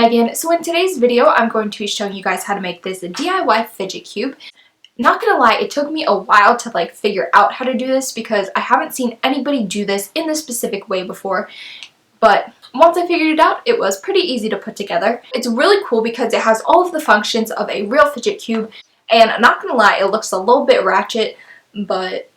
Megan. So in today's video, I'm going to be showing you guys how to make this DIY fidget cube. Not gonna lie, it took me a while to figure out how to do this because I haven't seen anybody do this in this specific way before. But once I figured it out, it was pretty easy to put together. It's really cool because it has all of the functions of a real fidget cube, and I'm not gonna lie, it looks a little bit ratchet, but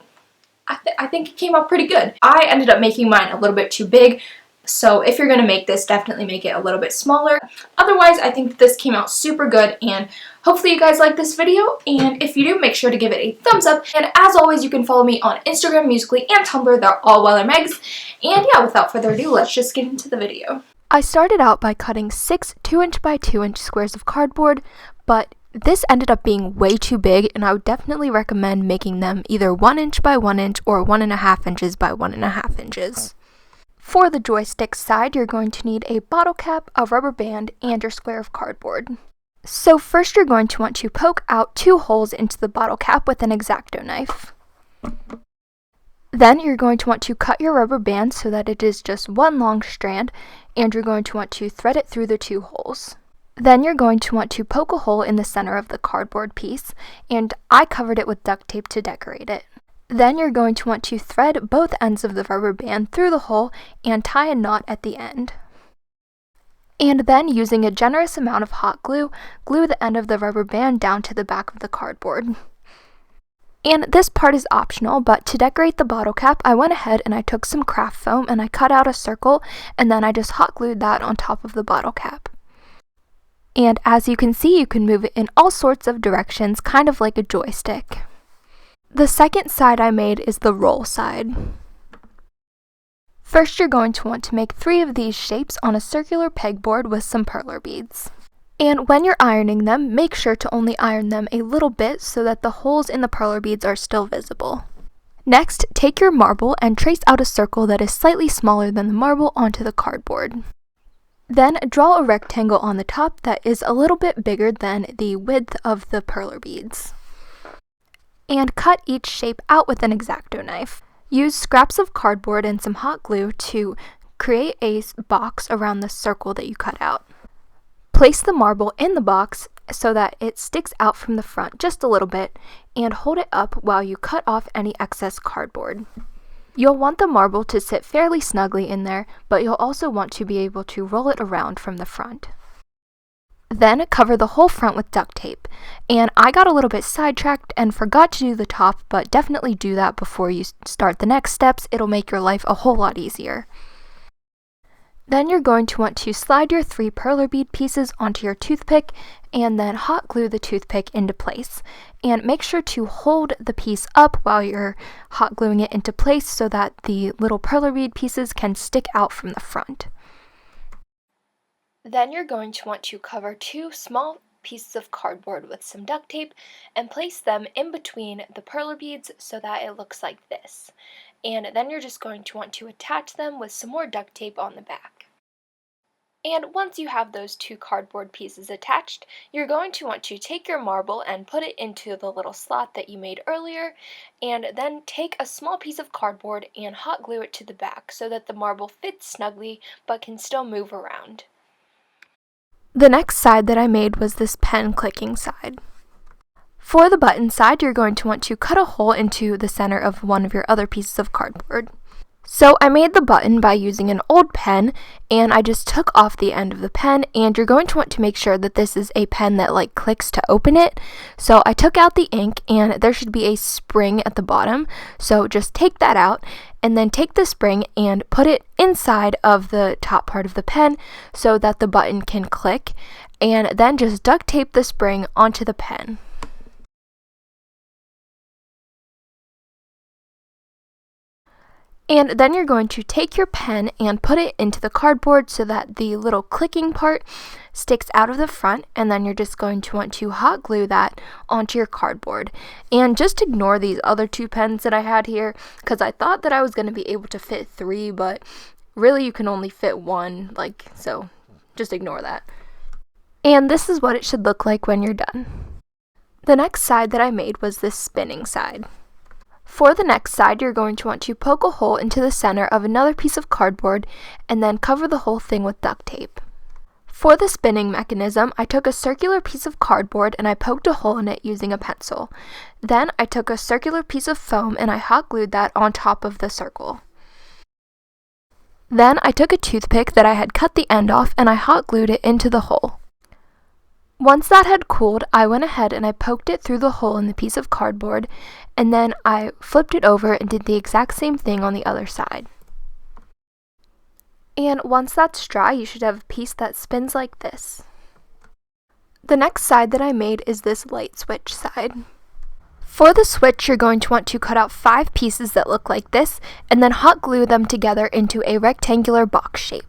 I think it came out pretty good. I ended up making mine a little bit too big, so if you're gonna make this, definitely make it a little bit smaller. Otherwise, I think this came out super good, and hopefully you guys like this video, and if you do, make sure to give it a thumbs up. And as always, you can follow me on Instagram, Musical.ly, and Tumblr. They're all WeatherMegs. And yeah, without further ado, let's just get into the video. I started out by cutting 6 2" by 2" squares of cardboard, but this ended up being way too big, and I would definitely recommend making them either 1" by 1" or 1½ inches by 1½ inches. For the joystick side, you're going to need a bottle cap, a rubber band, and your square of cardboard. So first you're going to want to poke out 2 holes into the bottle cap with an exacto knife. Then you're going to want to cut your rubber band so that it is just one long strand, and you're going to want to thread it through the 2 holes. Then you're going to want to poke a hole in the center of the cardboard piece, and I covered it with duct tape to decorate it. Then you're going to want to thread both ends of the rubber band through the hole and tie a knot at the end. And then, using a generous amount of hot glue, glue the end of the rubber band down to the back of the cardboard. And this part is optional, but to decorate the bottle cap, I went ahead and I took some craft foam and I cut out a circle, and then I just hot glued that on top of the bottle cap. And as you can see, you can move it in all sorts of directions, kind of like a joystick. The second side I made is the roll side. First, you're going to want to make 3 of these shapes on a circular pegboard with some perler beads. And when you're ironing them, make sure to only iron them a little bit so that the holes in the perler beads are still visible. Next, take your marble and trace out a circle that is slightly smaller than the marble onto the cardboard. Then draw a rectangle on the top that is a little bit bigger than the width of the perler beads. And cut each shape out with an exacto knife. Use scraps of cardboard and some hot glue to create a box around the circle that you cut out. Place the marble in the box so that it sticks out from the front just a little bit, and hold it up while you cut off any excess cardboard. You'll want the marble to sit fairly snugly in there, but you'll also want to be able to roll it around from the front. Then cover the whole front with duct tape. And I got a little bit sidetracked and forgot to do the top, but definitely do that before you start the next steps. It'll make your life a whole lot easier. Then you're going to want to slide your 3 perler bead pieces onto your toothpick and then hot glue the toothpick into place. And make sure to hold the piece up while you're hot gluing it into place so that the little perler bead pieces can stick out from the front. Then you're going to want to cover 2 small pieces of cardboard with some duct tape and place them in between the perler beads so that it looks like this. And then you're just going to want to attach them with some more duct tape on the back. And once you have those 2 cardboard pieces attached, you're going to want to take your marble and put it into the little slot that you made earlier, and then take a small piece of cardboard and hot glue it to the back so that the marble fits snugly but can still move around. The next side that I made was this pen clicking side. For the button side, you're going to want to cut a hole into the center of one of your other pieces of cardboard. So I made the button by using an old pen, and I just took off the end of the pen, and you're going to want to make sure that this is a pen that clicks to open it. So I took out the ink, and there should be a spring at the bottom, so just take that out, and then take the spring and put it inside of the top part of the pen so that the button can click, and then just duct tape the spring onto the pen. And then you're going to take your pen and put it into the cardboard so that the little clicking part sticks out of the front, and then you're just going to want to hot glue that onto your cardboard. And just ignore these other 2 pens that I had here, because I thought that I was going to be able to fit 3, but really you can only fit 1, so just ignore that. And this is what it should look like when you're done. The next side that I made was this spinning side. For the next side, you're going to want to poke a hole into the center of another piece of cardboard and then cover the whole thing with duct tape. For the spinning mechanism, I took a circular piece of cardboard and I poked a hole in it using a pencil. Then I took a circular piece of foam and I hot glued that on top of the circle. Then I took a toothpick that I had cut the end off and I hot glued it into the hole. Once that had cooled, I went ahead and I poked it through the hole in the piece of cardboard, and then I flipped it over and did the exact same thing on the other side. And once that's dry, you should have a piece that spins like this. The next side that I made is this light switch side. For the switch, you're going to want to cut out 5 pieces that look like this, and then hot glue them together into a rectangular box shape.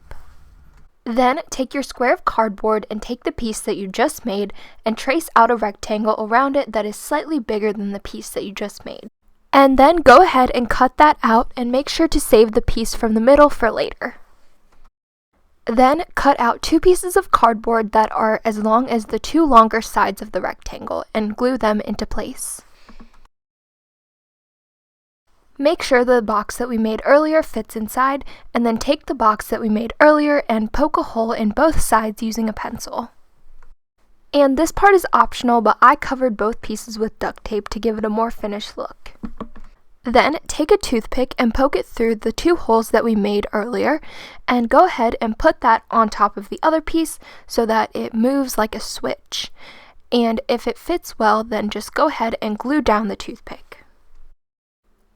Then take your square of cardboard and take the piece that you just made and trace out a rectangle around it that is slightly bigger than the piece that you just made. And then go ahead and cut that out and make sure to save the piece from the middle for later. Then cut out 2 pieces of cardboard that are as long as the 2 longer sides of the rectangle and glue them into place. Make sure the box that we made earlier fits inside, and then take the box that we made earlier and poke a hole in both sides using a pencil. And this part is optional, but I covered both pieces with duct tape to give it a more finished look. Then take a toothpick and poke it through the 2 holes that we made earlier, and go ahead and put that on top of the other piece so that it moves like a switch. And if it fits well, then just go ahead and glue down the toothpick.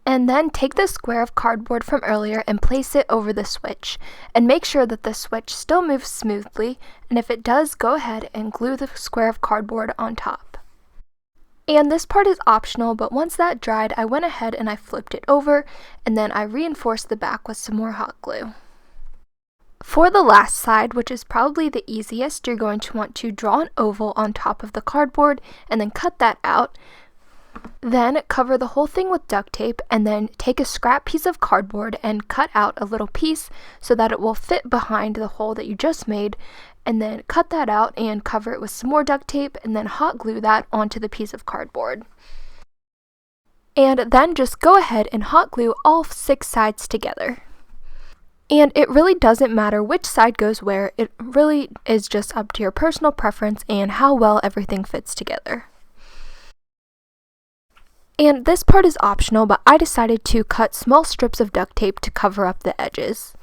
And then take the square of cardboard from earlier and place it over the switch, and make sure that the switch still moves smoothly, and if it does, go ahead and glue the square of cardboard on top. And this part is optional, but once that dried, I went ahead and I flipped it over, and then I reinforced the back with some more hot glue. For the last side, which is probably the easiest, you're going to want to draw an oval on top of the cardboard and then cut that out. Then cover the whole thing with duct tape, and then take a scrap piece of cardboard and cut out a little piece so that it will fit behind the hole that you just made, and then cut that out and cover it with some more duct tape and then hot glue that onto the piece of cardboard. And then just go ahead and hot glue all 6 sides together. And it really doesn't matter which side goes where, it really is just up to your personal preference and how well everything fits together. And this part is optional, but I decided to cut small strips of duct tape to cover up the edges.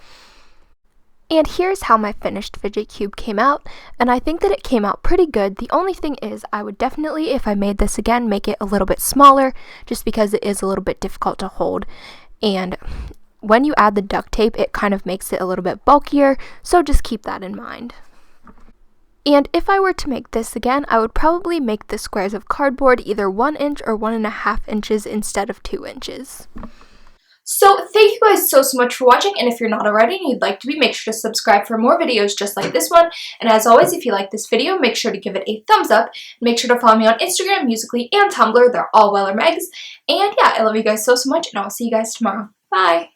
And here's how my finished Fidget Cube came out, and I think that it came out pretty good. The only thing is, I would definitely, if I made this again, make it a little bit smaller, just because it is a little bit difficult to hold. And when you add the duct tape, it kind of makes it a little bit bulkier, so just keep that in mind. And if I were to make this again, I would probably make the squares of cardboard either 1 inch or 1.5 inches instead of 2 inches. So thank you guys so much for watching, and if you're not already and you'd like to be, make sure to subscribe for more videos just like this one. And as always, if you like this video, make sure to give it a thumbs up. Make sure to follow me on Instagram, Musical.ly, and Tumblr. They're all Weller Megs. And yeah, I love you guys so much, and I'll see you guys tomorrow. Bye!